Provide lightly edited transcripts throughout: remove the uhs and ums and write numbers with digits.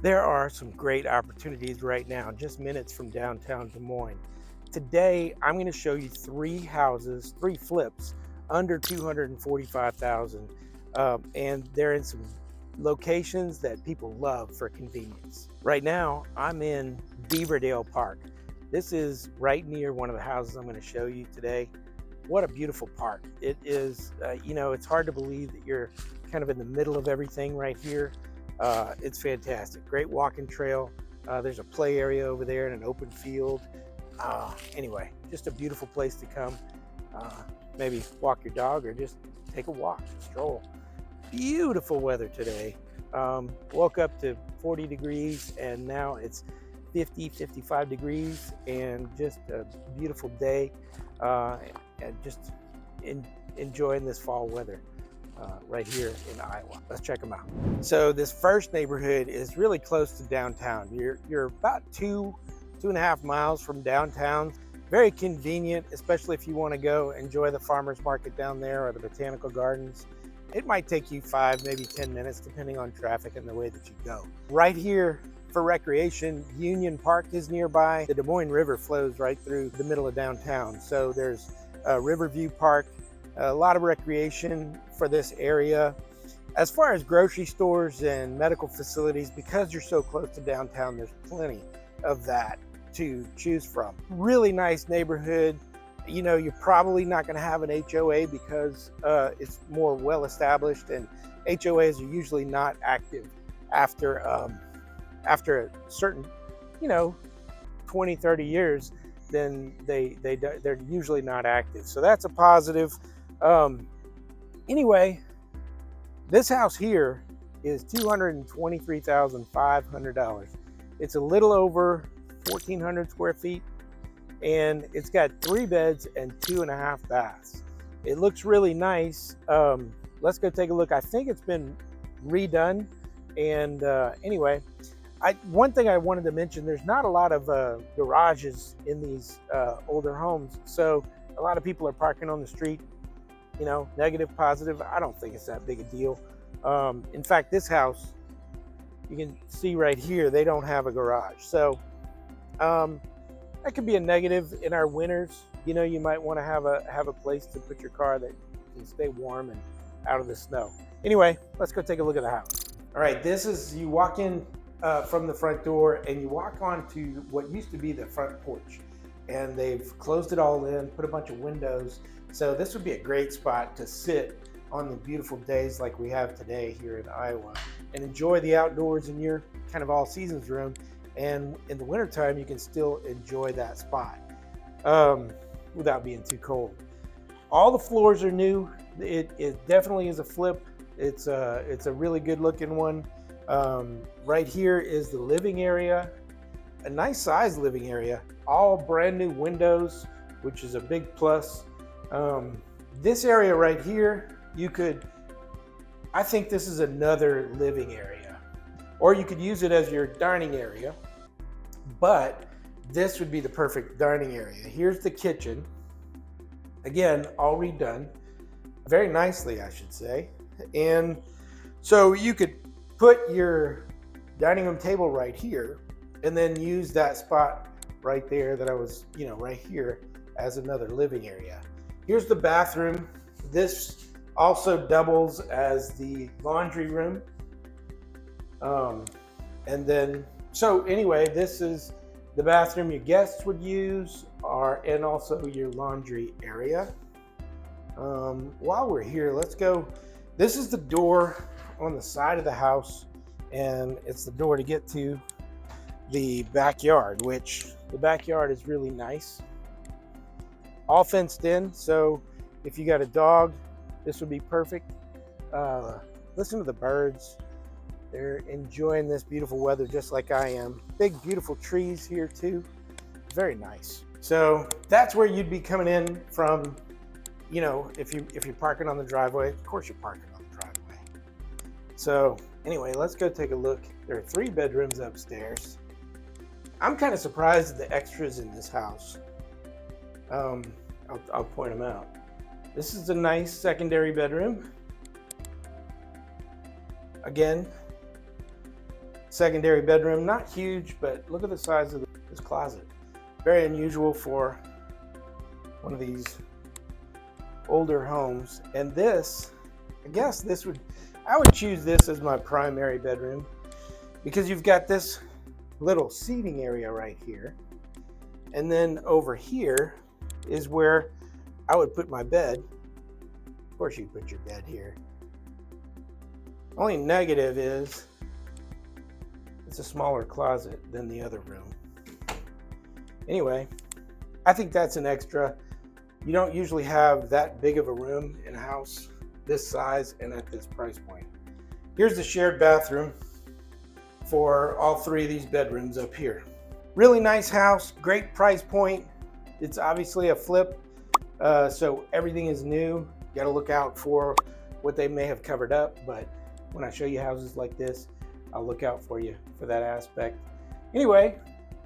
There are some great opportunities right now, just minutes from downtown Des Moines. Today, I'm going to show you three houses, three flips under 245,000, and they're in some locations that people love for convenience. Right now, I'm in Beaverdale Park. This is right near one of the houses I'm going to show you today. What a beautiful park. It is, it's hard to believe that you're kind of in the middle of everything right here. It's fantastic. Great walking trail. There's a play area over there and an open field. Anyway, just a beautiful place to come. Maybe walk your dog or just take a walk, stroll. Beautiful weather today. Woke up to 40 degrees and now it's 50, 55 degrees and just a beautiful day. And just enjoying this fall weather right here in Iowa. Let's check them out. So this first neighborhood is really close to downtown. You're about 2.5 miles from downtown. Very convenient, especially if you want to go enjoy the farmers market down there or the botanical gardens. It might take you 5, maybe 10 minutes, depending on traffic and the way that you go. Right here for recreation, Union Park is nearby. The Des Moines River flows right through the middle of downtown. So there's Riverview Park, a lot of recreation for this area. As far as grocery stores and medical facilities, because you're so close to downtown, there's plenty of that to choose from. Really nice neighborhood. You know, you're probably not going to have an HOA because it's more well established, and HOAs are usually not active after a certain, 20, 30 years. Then they're usually not active. So that's a positive. Anyway, this house here is $223,500. It's a little over 1,400 square feet, and it's got 3 beds and 2.5 baths. It looks really nice. Let's go take a look. I think it's been redone. And anyway, one thing I wanted to mention, there's not a lot of garages in these older homes. So a lot of people are parking on the street, negative, positive. I don't think it's that big a deal. In fact, this house, you can see right here, they don't have a garage. So that could be a negative in our winters. You might want to have a place to put your car that can stay warm and out of the snow. Anyway, let's go take a look at the house. All right, you walk in from the front door and you walk onto what used to be the front porch. And they've closed it all in, put a bunch of windows. So this would be a great spot to sit on the beautiful days like we have today here in Iowa and enjoy the outdoors in your kind of all seasons room. And in the wintertime, you can still enjoy that spot without being too cold. All the floors are new. It definitely is a flip. It's a really good looking one. Right here is the living area, a nice sized living area, all brand new windows, which is a big plus. This area right here, I think this is another living area, or you could use it as your dining area, but this would be the perfect dining area. Here's the kitchen. Again, all redone, very nicely, I should say. And so you could put your dining room table right here and then use that spot right there that I was, right here as another living area. Here's the bathroom. This also doubles as the laundry room. And then, so anyway, this is the bathroom your guests would use, and also your laundry area. While we're here, let's go. This is the door on the side of the house, and it's the door to get to the backyard, which the backyard is really nice. All fenced in, so if you got a dog, this would be perfect. Listen to the birds. They're enjoying this beautiful weather just like I am. Big, beautiful trees here too. Very nice. So that's where you'd be coming in from, if you're parking on the driveway. Of course you're parking on the driveway. So anyway, let's go take a look. There are 3 bedrooms upstairs. I'm kind of surprised at the extras in this house. I'll point them out. This is a nice secondary bedroom. Again, secondary bedroom. Not huge, but look at the size of this closet. Very unusual for one of these older homes. And this, I guess I would choose this as my primary bedroom, because you've got this little seating area right here. And then over here is where I would put my bed. Of course, you put your bed here. Only negative is it's a smaller closet than the other room. Anyway, I think that's an extra. You don't usually have that big of a room in a house this size and at this price point. Here's the shared bathroom for all three of these bedrooms up here. Really nice house, great price point. It's obviously a flip, so everything is new. You gotta look out for what they may have covered up, but when I show you houses like this, I'll look out for you for that aspect. Anyway,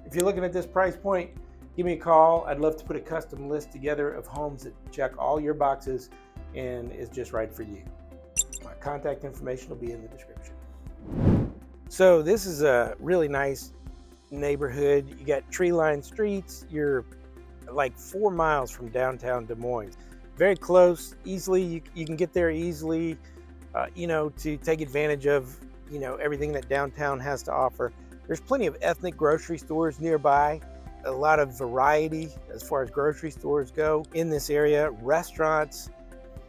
if you're looking at this price point, give me a call. I'd love to put a custom list together of homes that check all your boxes and is just right for you. My contact information will be in the description. So this is a really nice neighborhood. You got tree-lined streets. You're like 4 miles from downtown Des Moines. Very close, easily, you can get there easily, to take advantage of, everything that downtown has to offer. There's plenty of ethnic grocery stores nearby, a lot of variety as far as grocery stores go in this area, restaurants.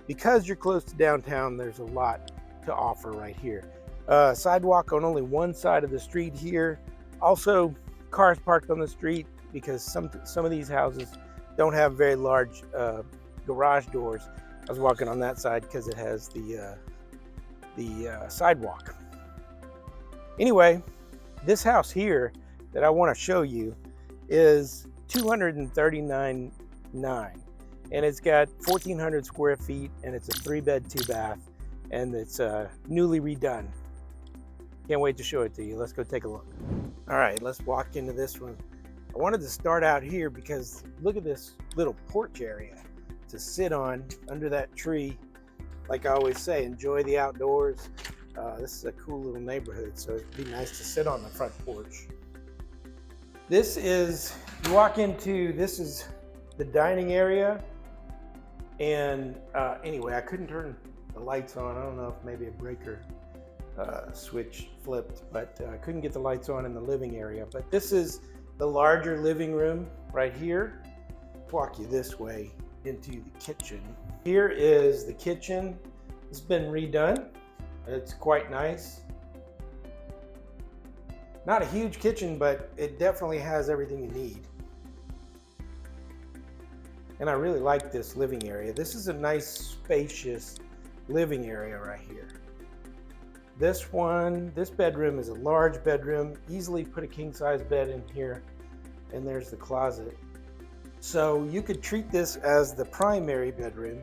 Because you're close to downtown, there's a lot to offer right here. Sidewalk on only one side of the street here. Also, cars parked on the street because some of these houses don't have very large garage doors. I was walking on that side because it has the sidewalk. Anyway, this house here that I want to show you is $239,900, and it's got 1,400 square feet, and it's a 3-bed, 2-bath, and it's newly redone. Can't wait to show it to you. Let's go take a look. All right, let's walk into this one. I wanted to start out here because look at this little porch area to sit on under that tree. Like I always say, enjoy the outdoors. This is a cool little neighborhood, so it'd be nice to sit on the front porch. This is, you walk into, this is the dining area. And anyway, I couldn't turn the lights on. I don't know if maybe a breaker switch flipped, but I couldn't get the lights on in the living area. But this is the larger living room right here. Walk you this way into the kitchen. Here is the kitchen. It's been redone. It's quite nice. Not a huge kitchen, but it definitely has everything you need. And I really like this living area. This is a nice, spacious living area right here. This bedroom is a large bedroom. Easily put a king-size bed in here. And there's the closet. So you could treat this as the primary bedroom.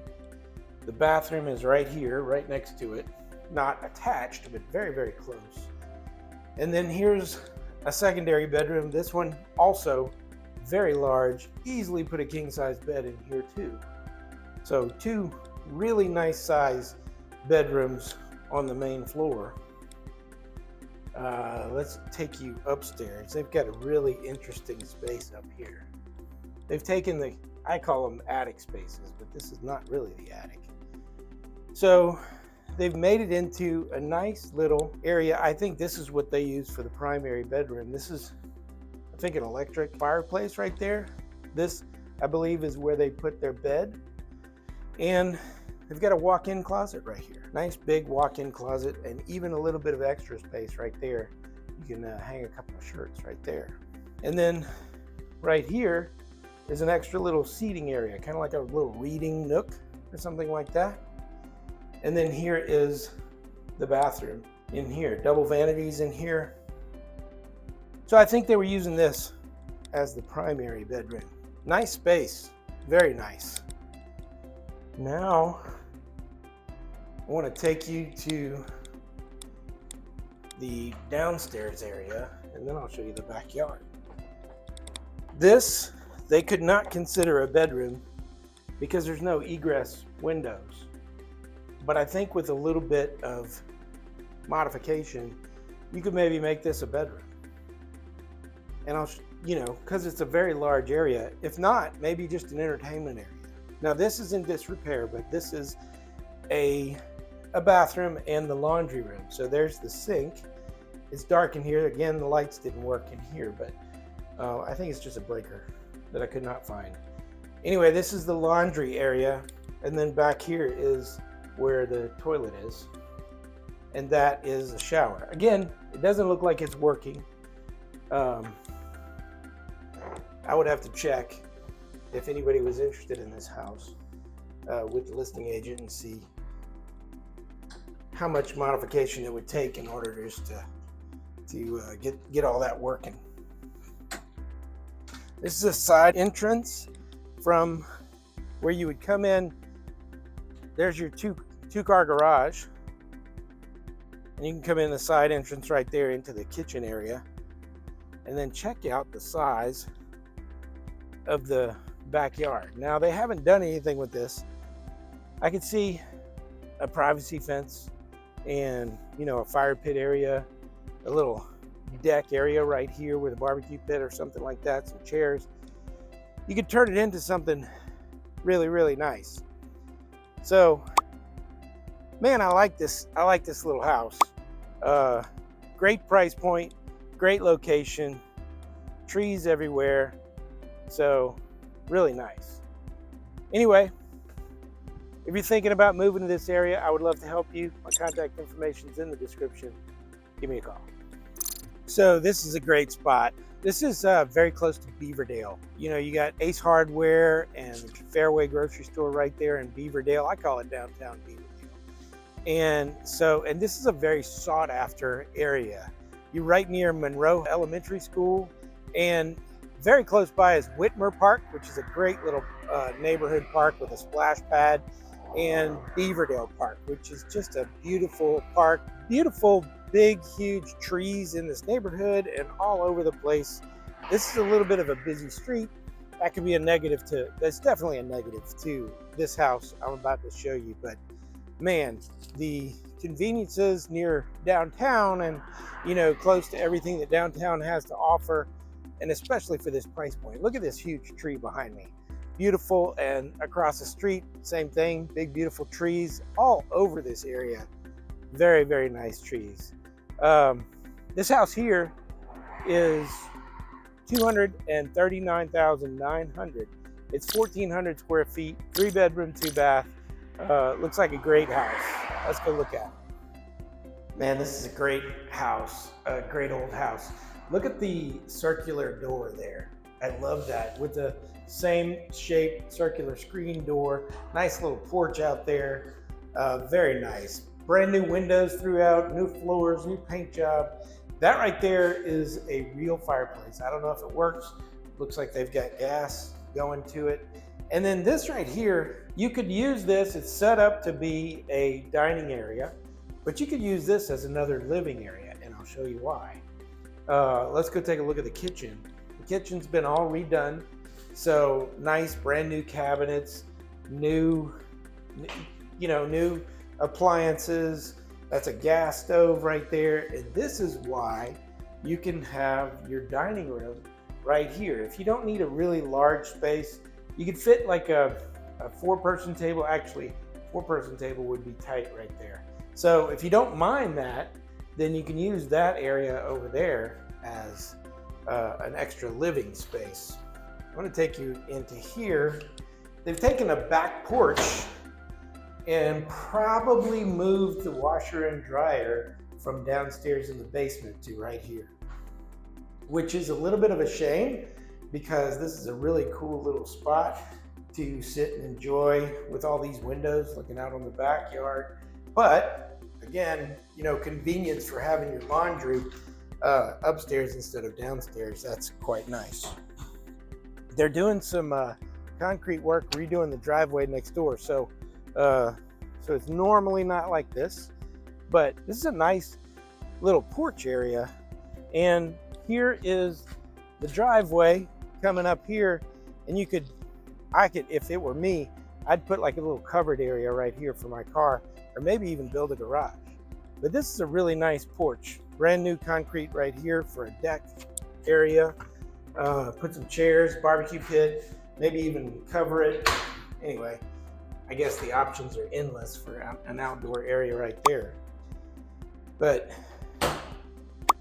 The bathroom is right here, right next to it. Not attached, but very, very close. And then here's a secondary bedroom. This one also very large. Easily put a king-size bed in here too. So 2 really nice size bedrooms on the main floor. Let's take you upstairs. They've got a really interesting space up here. They've taken I call them attic spaces, but this is not really the attic. So they've made it into a nice little area. I think this is what they use for the primary bedroom. This is, I think, an electric fireplace right there. This, I believe, is where they put their bed. And they've got a walk-in closet right here. Nice big walk-in closet, and even a little bit of extra space right there. You can hang a couple of shirts right there. And then right here is an extra little seating area, kind of like a little reading nook or something like that. And then here is the bathroom in here. Double vanities in here. So I think they were using this as the primary bedroom. Nice space, very nice. Now, I want to take you to the downstairs area, and then I'll show you the backyard. This, they could not consider a bedroom because there's no egress windows. But I think with a little bit of modification, you could maybe make this a bedroom. And I'll, you know, because it's a very large area. If not, maybe just an entertainment area. Now this is in disrepair, but this is a bathroom and the laundry room. So there's the sink. It's dark in here. Again, the lights didn't work in here, but I think it's just a breaker that I could not find. Anyway, this is the laundry area. And then back here is where the toilet is. And that is a shower. Again, it doesn't look like it's working. I would have to check if anybody was interested in this house with the listing agent and see how much modification it would take in order just to get all that working. This is a side entrance from where you would come in. There's your two-car garage. And you can come in the side entrance right there into the kitchen area. And then check out the size of the backyard. Now, they haven't done anything with this. I could see a privacy fence and, you know, a fire pit area, a little deck area right here with a barbecue pit or something like that, some chairs. You could turn it into something really, really nice. So, man, I like this little house. Great price point, great location, trees everywhere. So, really nice. Anyway, if you're thinking about moving to this area, I would love to help you. My contact information is in the description. Give me a call. So this is a great spot. This is very close to Beaverdale. You know, you got Ace Hardware and Fairway grocery store right there in Beaverdale. I call it downtown Beaverdale. And this is a very sought after area. You're right near Monroe Elementary School, and very close by is Whitmer Park, which is a great little neighborhood park with a splash pad, and Beaverdale Park, which is just a beautiful park. Beautiful, big, huge trees in this neighborhood and all over the place. This is a little bit of a busy street. That could be a negative to, that's definitely a negative to this house I'm about to show you. But man, the conveniences near downtown and, you know, close to everything that downtown has to offer, and especially for this price point. Look at this huge tree behind me. Beautiful. And across the street, same thing, big, beautiful trees all over this area. Very, very nice trees. This house here is $239,900. It's 1,400 square feet, 3-bedroom, 2-bath. Looks like a great house. Let's go look at it. Man, this is a great house, a great old house. Look at the circular door there. I love that, with the same shape circular screen door. Nice little porch out there. Very nice. Brand new windows throughout, new floors, new paint job. That right there is a real fireplace. I don't know if it works. Looks like they've got gas going to it. And then this right here, you could use this. It's set up to be a dining area, but you could use this as another living area, and I'll show you why. Let's go take a look at the kitchen. The kitchen's been all redone. So nice, brand new cabinets, new appliances. That's a gas stove right there. And this is why you can have your dining room right here. If you don't need a really large space, you could fit like a 4-person table. Actually, 4-person table would be tight right there. So if you don't mind that, then you can use that area over there as an extra living space. I'm going to take you into here. They've taken a back porch and probably moved the washer and dryer from downstairs in the basement to right here, which is a little bit of a shame because this is a really cool little spot to sit and enjoy with all these windows looking out on the backyard. But again, you know, convenience for having your laundry upstairs instead of downstairs. That's quite nice. They're doing some concrete work, redoing the driveway next door. So it's normally not like this, but this is a nice little porch area. And here is the driveway coming up here. And I could, if it were me, I'd put like a little covered area right here for my car, or maybe even build a garage. But this is a really nice porch brand new concrete right here for a deck area. Put some chairs, barbecue pit, maybe even cover it. Anyway, I guess the options are endless for an outdoor area right there. But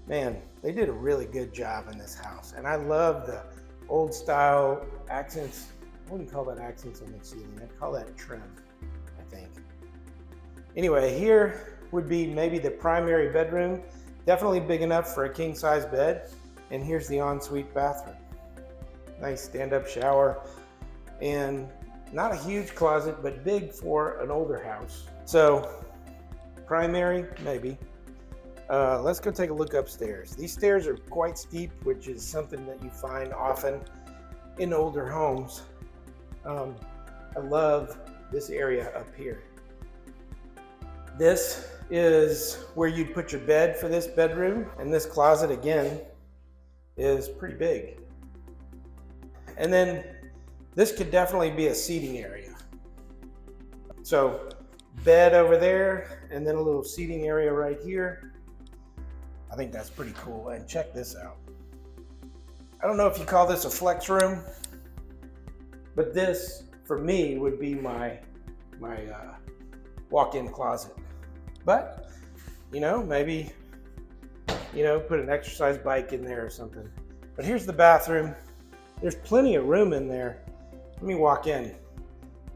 man, they did a really good job in this house. And I love the old style accents. I wouldn't call that accents on the ceiling. I'd call that trim, I think. Anyway, here would be maybe the primary bedroom. Definitely big enough for a king size bed. And here's the ensuite bathroom. Nice stand-up shower. And not a huge closet, but big for an older house. So primary, maybe. Let's go take a look upstairs. These stairs are quite steep, which is something that you find often in older homes. I love this area up here. This is where you'd put your bed for this bedroom, and this closet again is pretty big. And then this could definitely be a seating area. So bed over there, and then a little seating area right here. I think that's pretty cool. And check this out. I don't know if you call this a flex room, but this for me would be my walk-in closet. But maybe put an exercise bike in there or something. But here's the bathroom. There's plenty of room in there. Let me walk in.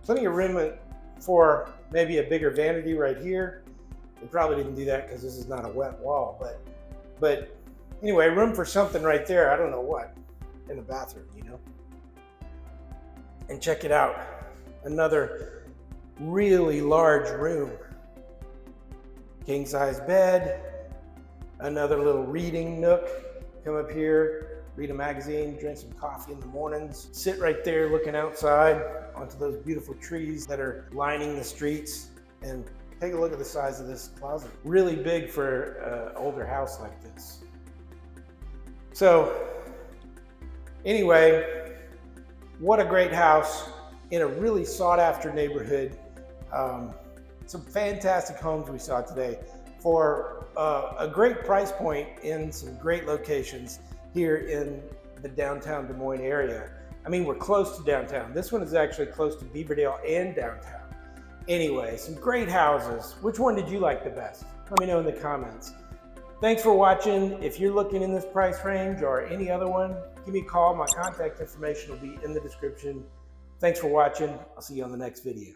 Plenty of room for maybe a bigger vanity right here. We probably didn't do that because this is not a wet wall, but anyway, room for something right there. I don't know what in the bathroom, And check it out. Another really large room. King size bed. Another little reading nook. Come up here, read a magazine, drink some coffee in the mornings. Sit right there looking outside onto those beautiful trees that are lining the streets. And take a look at the size of this closet. Really big for an older house like this. So anyway, what a great house in a really sought after neighborhood. Some fantastic homes we saw today for a great price point in some great locations here in the downtown Des Moines area. I mean, we're close to downtown. This one is actually close to Beaverdale and downtown. Anyway, some great houses. Which one did you like the best? Let me know in the comments. Thanks for watching. If you're looking in this price range or any other one, give me a call. My contact information will be in the description. Thanks for watching. I'll see you on the next video.